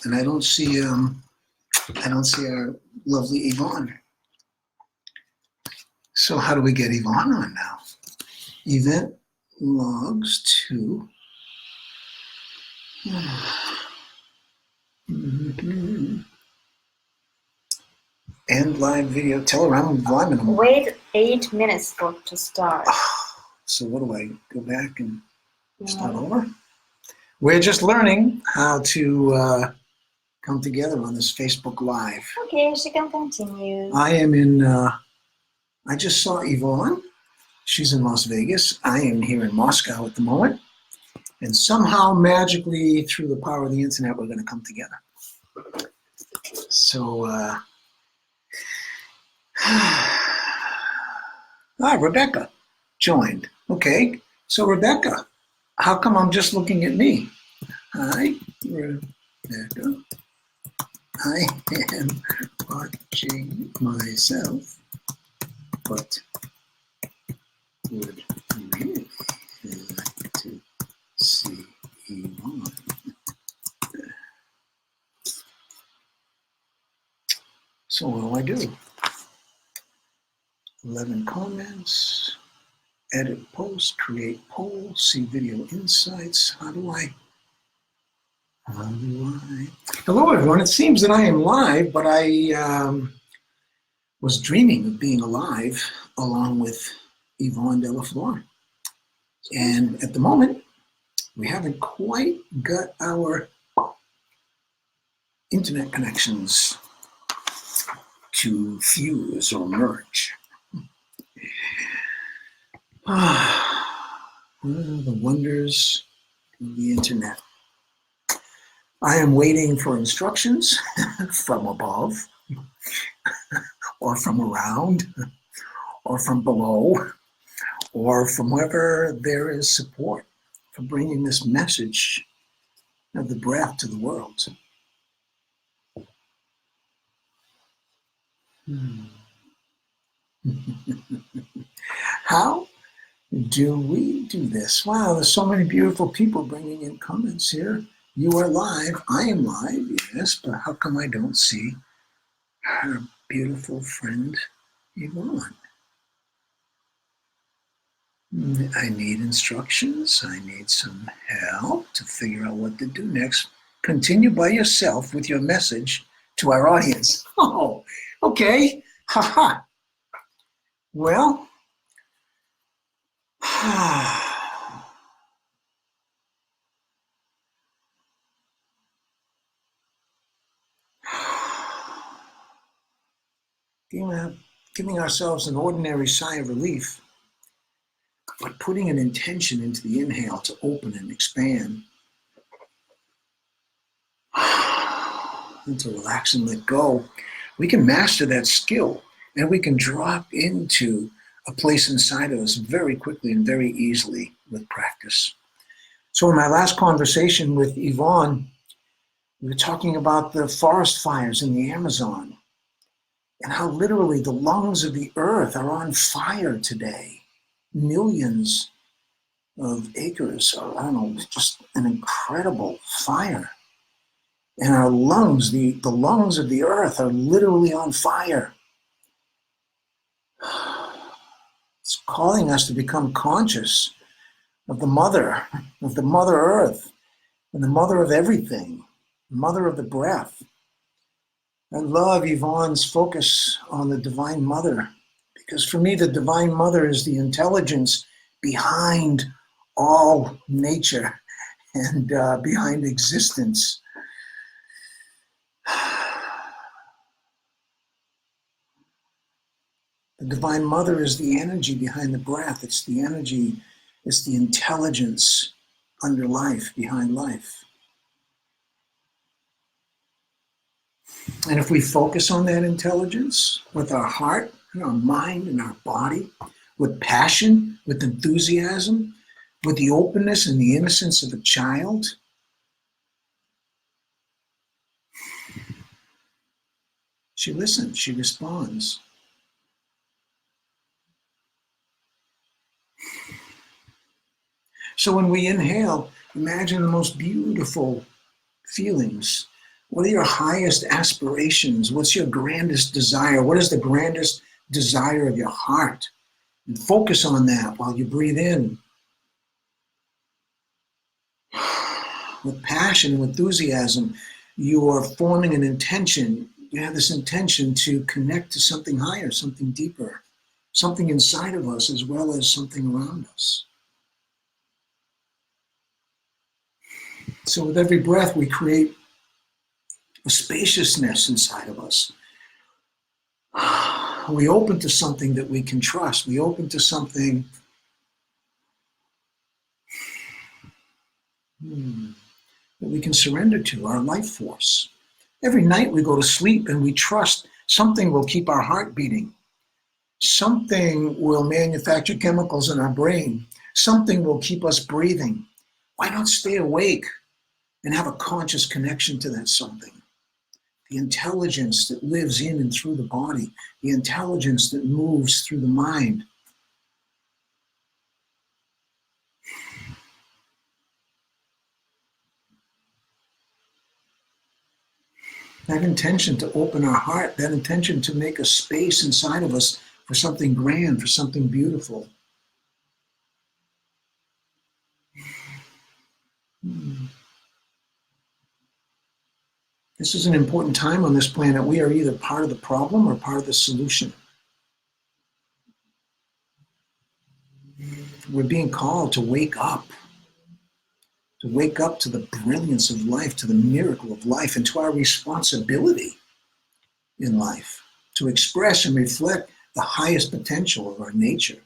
and I don't see our lovely Yvonne. So how do we get Yvonne on now? Event logs to end live video. Tell her I'm live. Wait 8 minutes to start. So what do I go back and start over? We're just learning how to come together on this Facebook Live. Okay, she can continue. I am in, I just saw Yvonne. She's in Las Vegas. I am here in Moscow at the moment. And somehow, magically, through the power of the internet, we're going to come together. So, Rebecca joined. Okay, so Rebecca, how come I'm just looking at me? Hi, Rebecca. I am watching myself, but would really like to see Yvonne. So what do? 11 comments, edit post, create poll, see video insights. How do I? Hello everyone, it seems that I am live, but I was dreaming of being alive along with Yvonne Delafleur. And at the moment, we haven't quite got our internet connections to fuse or merge. The wonders of the internet. I am waiting for instructions from above, or from around, or from below, or from wherever there is support for bringing this message of the breath to the world. How do we do this? Wow, there's so many beautiful people bringing in comments here. You are live. I am live, yes, but how come I don't see her beautiful friend, Yvonne? I need instructions. I need some help to figure out what to do next. Continue by yourself with your message to our audience. Oh, okay. Haha. Well, giving ourselves an ordinary sigh of relief, but putting an intention into the inhale to open and expand, and to relax and let go, we can master that skill, and we can drop into a place inside of us very quickly and very easily with practice. So in my last conversation with Yvonne, we were talking about the forest fires in the Amazon and how literally the lungs of the earth are on fire today. Millions of acres are, I don't know, just an incredible fire. And our lungs, the lungs of the earth are literally on fire. It's calling us to become conscious of the mother earth, and the mother of everything, the mother of the breath. I love Yvonne's focus on the Divine Mother, because for me, the Divine Mother is the intelligence behind all nature and behind existence. The Divine Mother is the energy behind the breath. It's the energy, it's the intelligence under life, behind life. And if we focus on that intelligence with our heart and our mind and our body, with passion, with enthusiasm, with the openness and the innocence of a child, she listens, she responds. So when we inhale, imagine the most beautiful feelings What are your highest aspirations? What's your grandest desire? What is the grandest desire of your heart? And focus on that while you breathe in. With passion and enthusiasm, you are forming an intention. You have this intention to connect to something higher, something deeper, something inside of us as well as something around us. So with every breath, we create a spaciousness inside of us. We open to something that we can trust. We open to something that we can surrender to, our life force. Every night we go to sleep and we trust something will keep our heart beating. Something will manufacture chemicals in our brain. Something will keep us breathing. Why not stay awake and have a conscious connection to that something? The intelligence that lives in and through the body, the intelligence that moves through the mind. That intention to open our heart, that intention to make a space inside of us for something grand, for something beautiful. This is an important time on this planet. We are either part of the problem or part of the solution. We're being called to wake up to the brilliance of life, to the miracle of life, and to our responsibility in life, to express and reflect the highest potential of our nature,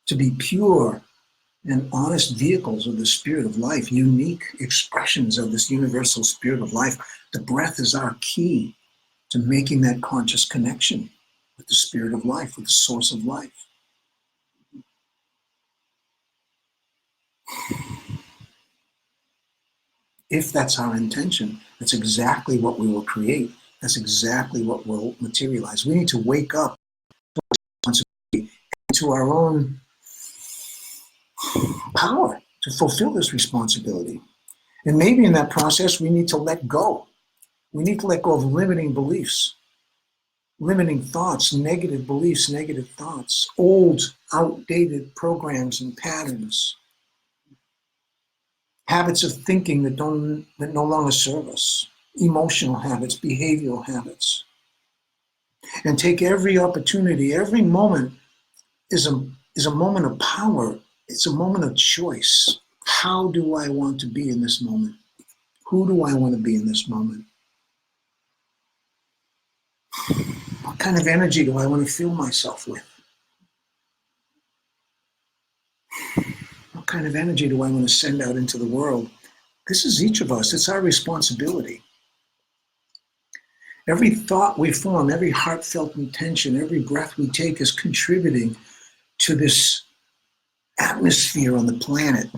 to be pure and honest vehicles of the spirit of life, unique expressions of this universal spirit of life. The breath is our key to making that conscious connection with the spirit of life, with the source of life. If that's our intention, that's exactly what we will create. That's exactly what will materialize. We need to wake up to our own power to fulfill this responsibility. And maybe in that process, we need to let go. We need to let go of limiting beliefs, limiting thoughts, negative beliefs, negative thoughts, old, outdated programs and patterns, habits of thinking that no longer serve us, emotional habits, behavioral habits. And take every opportunity, every moment is a moment of power. It's a moment of choice. How do I want to be in this moment? Who do I want to be in this moment? What kind of energy do I want to fill myself with? What kind of energy do I want to send out into the world? This is each of us. It's our responsibility. Every thought we form, every heartfelt intention, every breath we take is contributing to this atmosphere on the planet.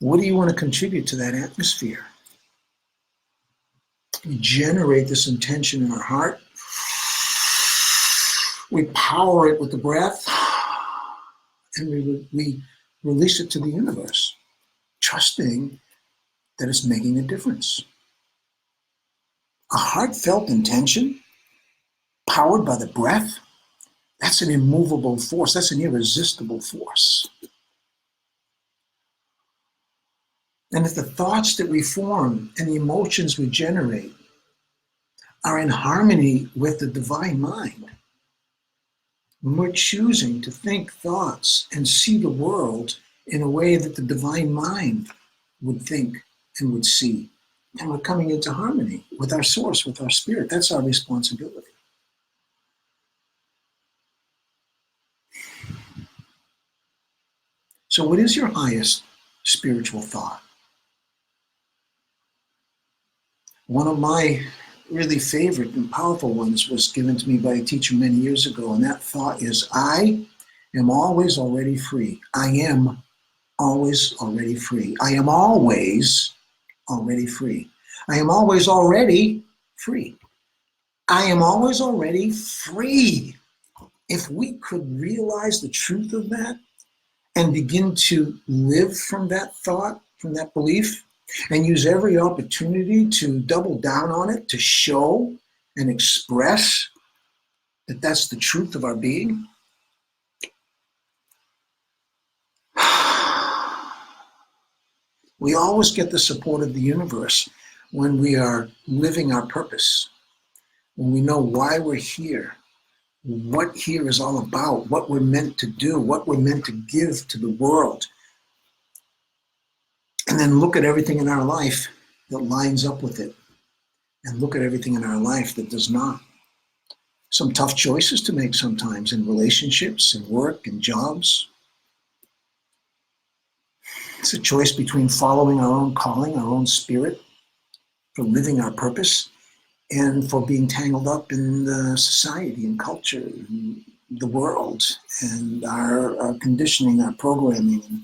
What do you want to contribute to that atmosphere? We generate this intention in our heart. We power it with the breath, and we release it to the universe, trusting that it's making a difference. A heartfelt intention, powered by the breath, that's an immovable force. That's an irresistible force. And if the thoughts that we form and the emotions we generate are in harmony with the divine mind, when we're choosing to think thoughts and see the world in a way that the divine mind would think and would see, and we're coming into harmony with our source, with our spirit. That's our responsibility. So what is your highest spiritual thought? One of my really favorite and powerful ones was given to me by a teacher many years ago, and that thought is, I am always already free. I am always already free. I am always already free. I am always already free. I am always already free. If we could realize the truth of that and begin to live from that thought, from that belief, and use every opportunity to double down on it, to show and express that that's the truth of our being? We always get the support of the universe when we are living our purpose, when we know why we're here, what here is all about, what we're meant to do, what we're meant to give to the world. And then look at everything in our life that lines up with it, and look at everything in our life that does not. Some tough choices to make sometimes in relationships and work and jobs. It's a choice between following our own calling, our own spirit, for living our purpose, and for being tangled up in the society and culture and the world and our conditioning, our programming.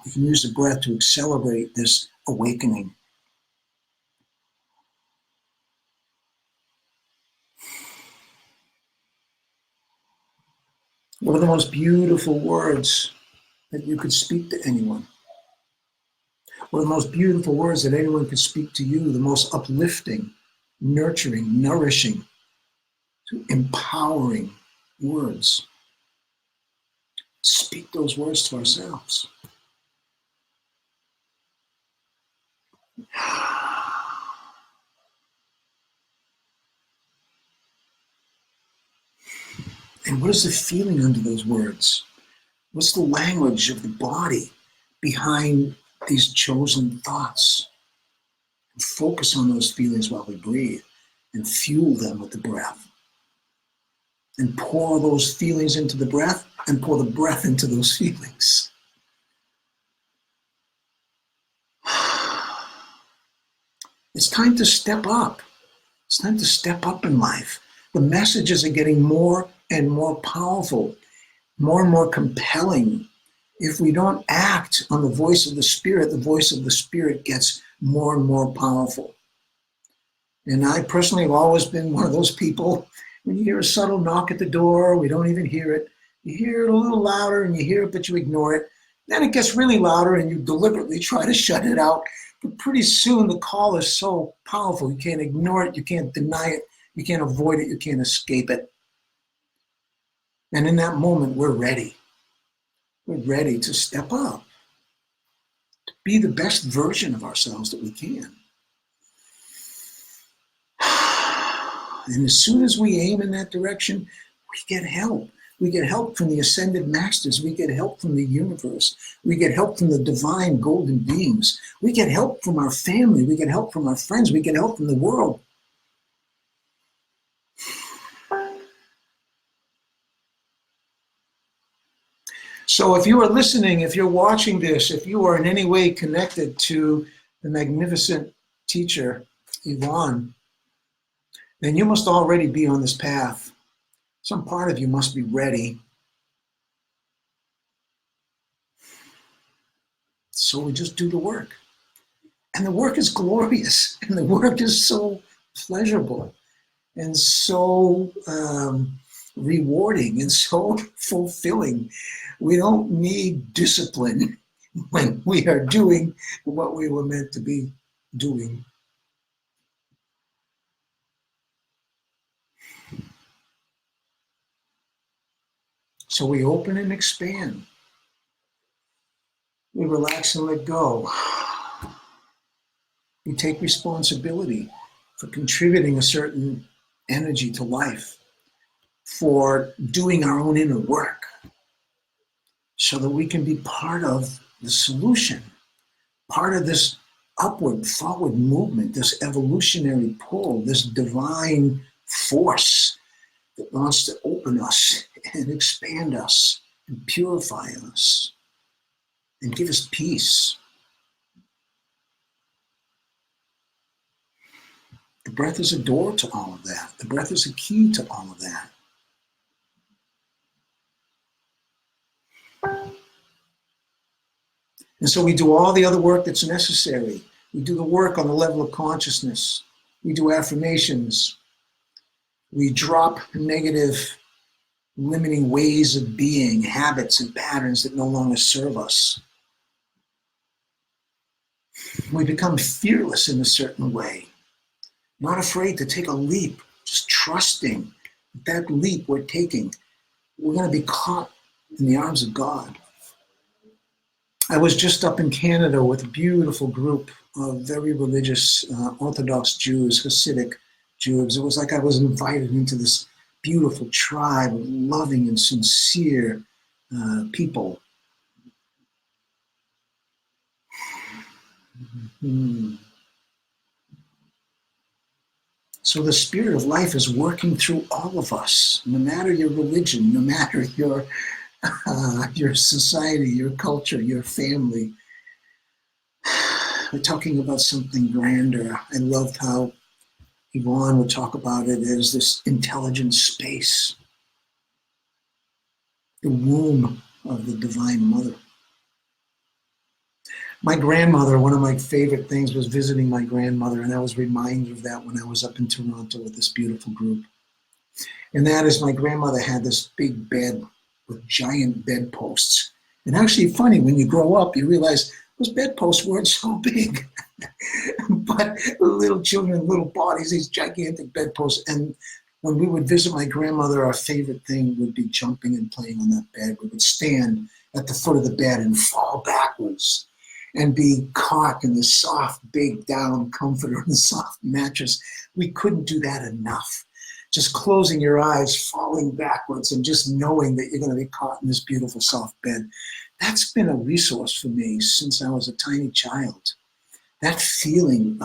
We can use the breath to accelerate this awakening. What are the most beautiful words that you could speak to anyone? What are the most beautiful words that anyone could speak to you? The most uplifting, nurturing, nourishing, empowering words. Speak those words to ourselves. And what is the feeling under those words? What's the language of the body behind these chosen thoughts? And focus on those feelings while we breathe and fuel them with the breath. And pour those feelings into the breath and pour the breath into those feelings. It's time to step up. It's time to step up in life. The messages are getting more and more powerful, more and more compelling. If we don't act on the voice of the Spirit gets more and more powerful. And I personally have always been one of those people, when you hear a subtle knock at the door, we don't even hear it. You hear it a little louder and you hear it, but you ignore it. Then it gets really louder and you deliberately try to shut it out. But pretty soon the call is so powerful, you can't ignore it, you can't deny it, you can't avoid it, you can't escape it. And in that moment, we're ready. We're ready to step up, to be the best version of ourselves that we can. And as soon as we aim in that direction, we get help. We get help from the ascended masters. We get help from the universe. We get help from the divine golden beings. We get help from our family. We get help from our friends. We get help from the world. So if you are listening, if you're watching this, if you are in any way connected to the magnificent teacher, Yvonne, then you must already be on this path. Some part of you must be ready. So we just do the work. And the work is glorious. And the work is so pleasurable and so rewarding and so fulfilling. We don't need discipline when we are doing what we were meant to be doing. So we open and expand. We relax and let go. We take responsibility for contributing a certain energy to life, for doing our own inner work, so that we can be part of the solution, part of this upward, forward movement, this evolutionary pull, this divine force that wants to open us and expand us and purify us and give us peace. The breath is a door to all of that. The breath is a key to all of that. And so we do all the other work that's necessary. We do the work on the level of consciousness. We do affirmations. We drop negative, limiting ways of being, habits and patterns that no longer serve us. We become fearless in a certain way, not afraid to take a leap, just trusting that leap we're taking, we're going to be caught in the arms of God. I was just up in Canada with a beautiful group of very religious Orthodox Jews, Hasidic Jews. It was like I was invited into this beautiful tribe of loving and sincere people. So the spirit of life is working through all of us, no matter your religion, no matter your society, your culture, your family. We're talking about something grander. I loved how Yvonne would talk about it as this intelligent space, the womb of the Divine Mother. My grandmother, one of my favorite things was visiting my grandmother, and I was reminded of that when I was up in Toronto with this beautiful group. And that is, my grandmother had this big bed with giant bedposts. And actually, funny, when you grow up, you realize those bedposts weren't so big. But little children, little bodies, these gigantic bedposts. And when we would visit my grandmother, our favorite thing would be jumping and playing on that bed. We would stand at the foot of the bed and fall backwards and be caught in the soft, big down comforter and the soft mattress. We couldn't do that enough. Just closing your eyes, falling backwards, and just knowing that you're going to be caught in this beautiful soft bed. That's been a resource for me since I was a tiny child. That feeling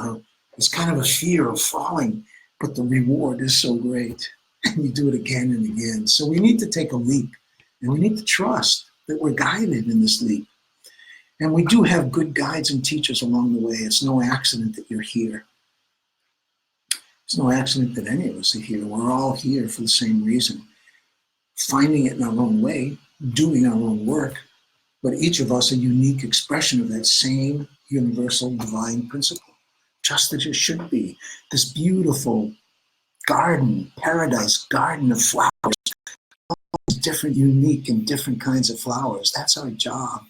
is kind of a fear of falling, but the reward is so great. And you do it again and again. So we need to take a leap, and we need to trust that we're guided in this leap. And we do have good guides and teachers along the way. It's no accident that you're here. It's no accident that any of us are here. We're all here for the same reason. Finding it in our own way, doing our own work, but each of us a unique expression of that same universal divine principle, just as it should be. This beautiful garden, paradise garden of flowers, all these different, unique and different kinds of flowers. That's our job.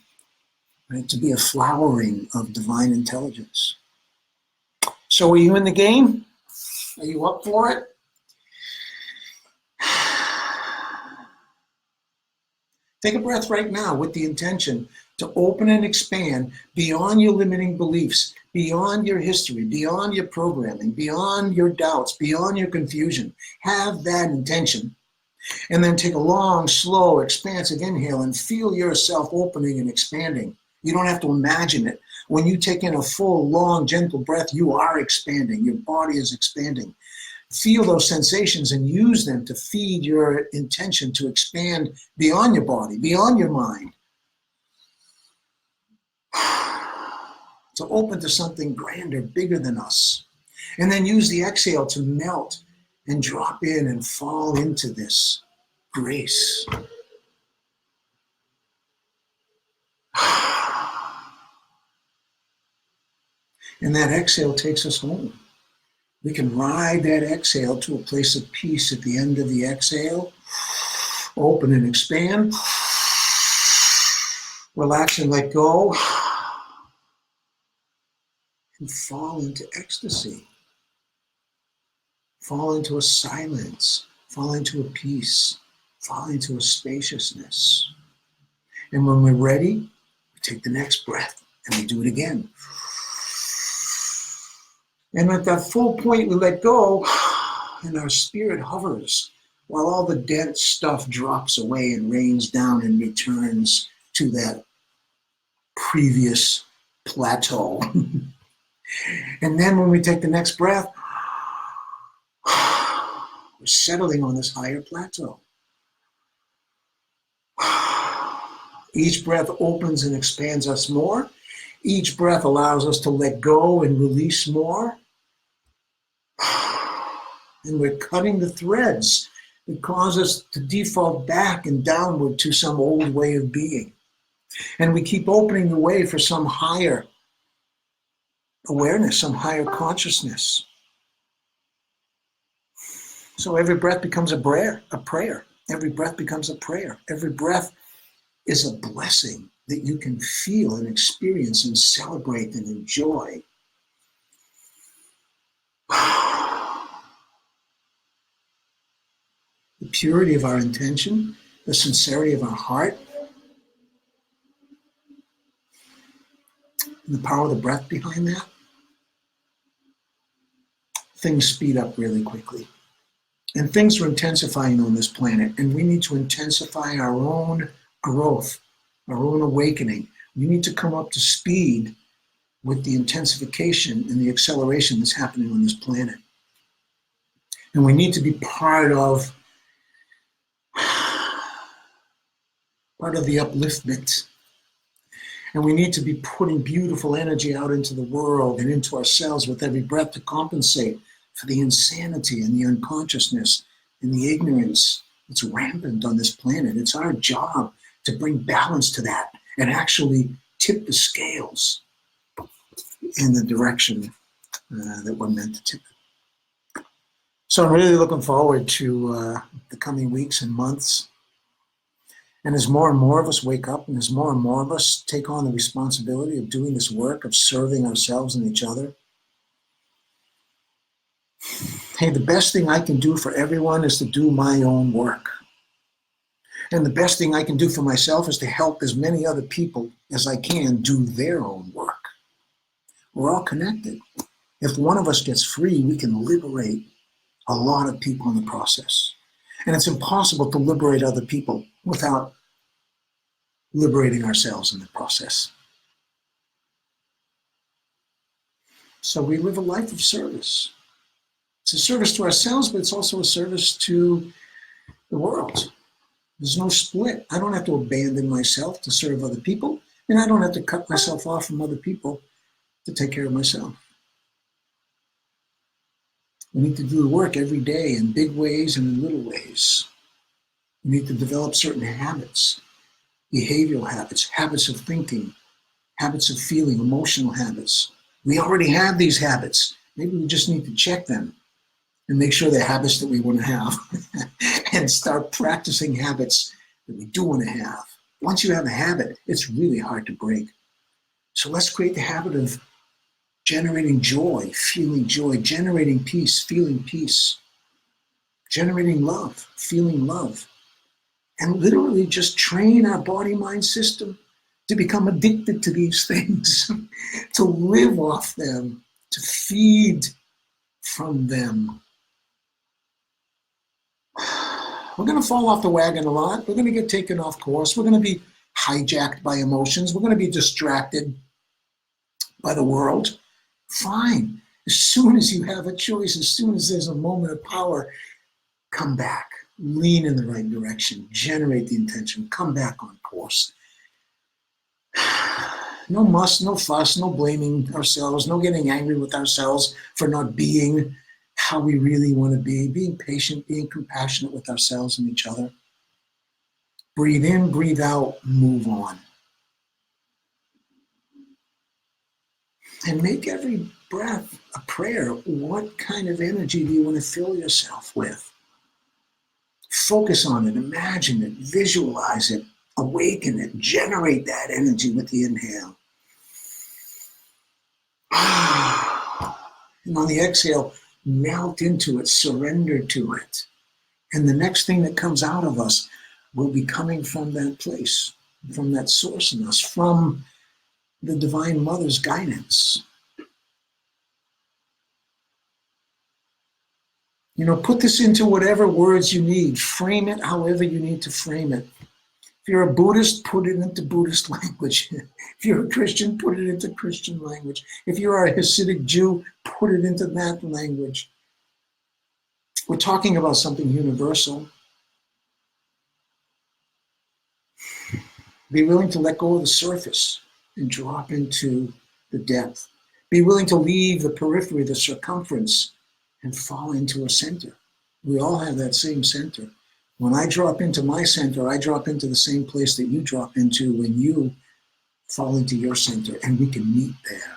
Right, to be a flowering of divine intelligence. So are you in the game? Are you up for it? Take a breath right now with the intention to open and expand beyond your limiting beliefs, beyond your history, beyond your programming, beyond your doubts, beyond your confusion. Have that intention. And then take a long, slow, expansive inhale and feel yourself opening and expanding. You don't have to imagine it. When you take in a full, long, gentle breath, you are expanding. Your body is expanding. Feel those sensations and use them to feed your intention to expand beyond your body, beyond your mind. To open to something grander, bigger than us. And then use the exhale to melt and drop in and fall into this grace. And that exhale takes us home. We can ride that exhale to a place of peace at the end of the exhale. Open and expand. Relax and let go. And fall into ecstasy. Fall into a silence. Fall into a peace. Fall into a spaciousness. And when we're ready, we take the next breath and we do it again. And at that full point, we let go, and our spirit hovers while all the dense stuff drops away and rains down and returns to that previous plateau. And then when we take the next breath, we're settling on this higher plateau. Each breath opens and expands us more. Each breath allows us to let go and release more. And we're cutting the threads that cause us to default back and downward to some old way of being. And we keep opening the way for some higher awareness, some higher consciousness. So every breath becomes a prayer. Every breath becomes a prayer. Every breath is a blessing that you can feel and experience and celebrate and enjoy. The purity of our intention, the sincerity of our heart, and the power of the breath behind that, things speed up really quickly. And things are intensifying on this planet, and we need to intensify our own growth, our own awakening. We need to come up to speed with the intensification and the acceleration that's happening on this planet. And we need to be part of the upliftment. And we need to be putting beautiful energy out into the world and into ourselves with every breath to compensate for the insanity and the unconsciousness and the ignorance that's rampant on this planet. It's our job to bring balance to that and actually tip the scales in the direction that we're meant to tip it. So I'm really looking forward to the coming weeks and months. And as more and more of us wake up and as more and more of us take on the responsibility of doing this work, of serving ourselves and each other, hey, the best thing I can do for everyone is to do my own work. And the best thing I can do for myself is to help as many other people as I can do their own work. We're all connected. If one of us gets free, we can liberate a lot of people in the process. And it's impossible to liberate other people without liberating ourselves in the process. So we live a life of service. It's a service to ourselves, but it's also a service to the world. There's no split. I don't have to abandon myself to serve other people, and I don't have to cut myself off from other people to take care of myself. We need to do the work every day in big ways and in little ways. We need to develop certain habits, behavioral habits, habits of thinking, habits of feeling, emotional habits. We already have these habits. Maybe we just need to check them and make sure they're habits that we want to have and start practicing habits that we do want to have. Once you have a habit, it's really hard to break. So let's create the habit of generating joy, feeling joy, generating peace, feeling peace, generating love, feeling love, and literally just train our body-mind system to become addicted to these things, to live off them, to feed from them. We're going to fall off the wagon a lot. We're going to get taken off course. We're going to be hijacked by emotions. We're going to be distracted by the world. Fine. As soon as you have a choice, as soon as there's a moment of power, come back. Lean in the right direction. Generate the intention. Come back on course. No muss, no fuss, no blaming ourselves, no getting angry with ourselves for not being how we really want to be, being patient, being compassionate with ourselves and each other. Breathe in, breathe out, move on. And make every breath a prayer. What kind of energy do you want to fill yourself with? Focus on it, imagine it, visualize it, awaken it, generate that energy with the inhale. And on the exhale, melt into it, surrender to it. And the next thing that comes out of us will be coming from that place, from that source in us, from the Divine Mother's guidance. You know, put this into whatever words you need. Frame it however you need to frame it. If you're a Buddhist, put it into Buddhist language. If you're a Christian, put it into Christian language. If you are a Hasidic Jew, put it into that language. We're talking about something universal. Be willing to let go of the surface and drop into the depth. Be willing to leave the periphery, the circumference, and fall into a center. We all have that same center. When I drop into my center, I drop into the same place that you drop into when you fall into your center, and we can meet there.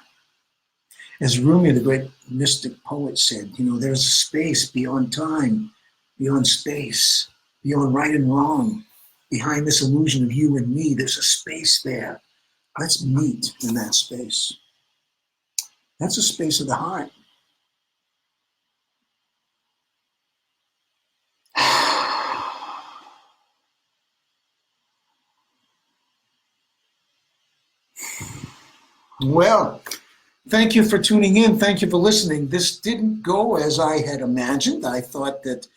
As Rumi, the great mystic poet, said, you know, there's a space beyond time, beyond space, beyond right and wrong, behind this illusion of you and me, there's a space there. Let's meet in that space. That's a space of the heart. Well, thank you for tuning in. Thank you for listening. This didn't go as I had imagined. I thought that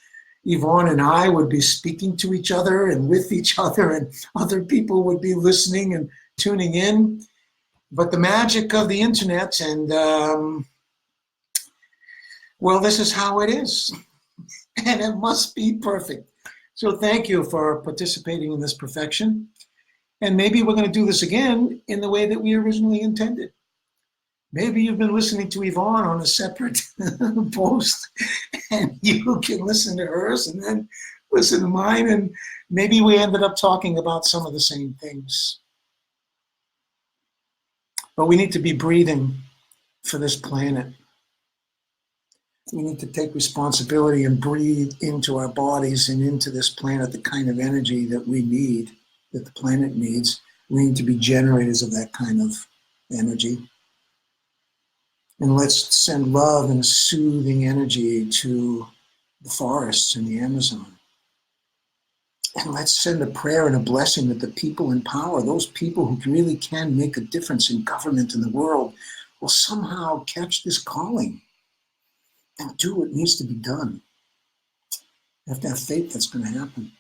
Yvonne and I would be speaking to each other and with each other, and other people would be listening and tuning in. But the magic of the internet, and well, this is how it is. And it must be perfect. So thank you for participating in this perfection. And maybe we're going to do this again in the way that we originally intended. Maybe you've been listening to Yvonne on a separate post, and you can listen to hers and then listen to mine, and maybe we ended up talking about some of the same things. But we need to be breathing for this planet. We need to take responsibility and breathe into our bodies and into this planet the kind of energy that we need, that the planet needs. We need to be generators of that kind of energy. And let's send love and soothing energy to the forests in the Amazon. And let's send a prayer and a blessing that the people in power, those people who really can make a difference in government and the world, will somehow catch this calling and do what needs to be done. You have to have faith that's going to happen.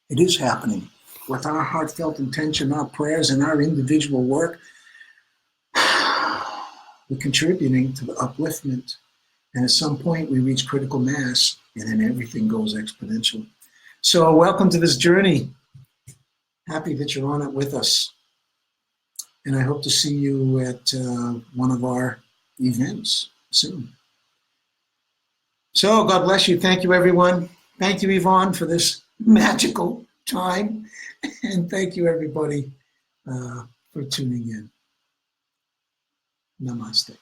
It is happening. With our heartfelt intention, our prayers, and our individual work, we're contributing to the upliftment. And at some point, we reach critical mass, and then everything goes exponential. So welcome to this journey. Happy that you're on it with us. And I hope to see you at one of our events soon. So God bless you. Thank you, everyone. Thank you, Yvonne, for this magical time. And thank you, everybody, for tuning in. Namaste.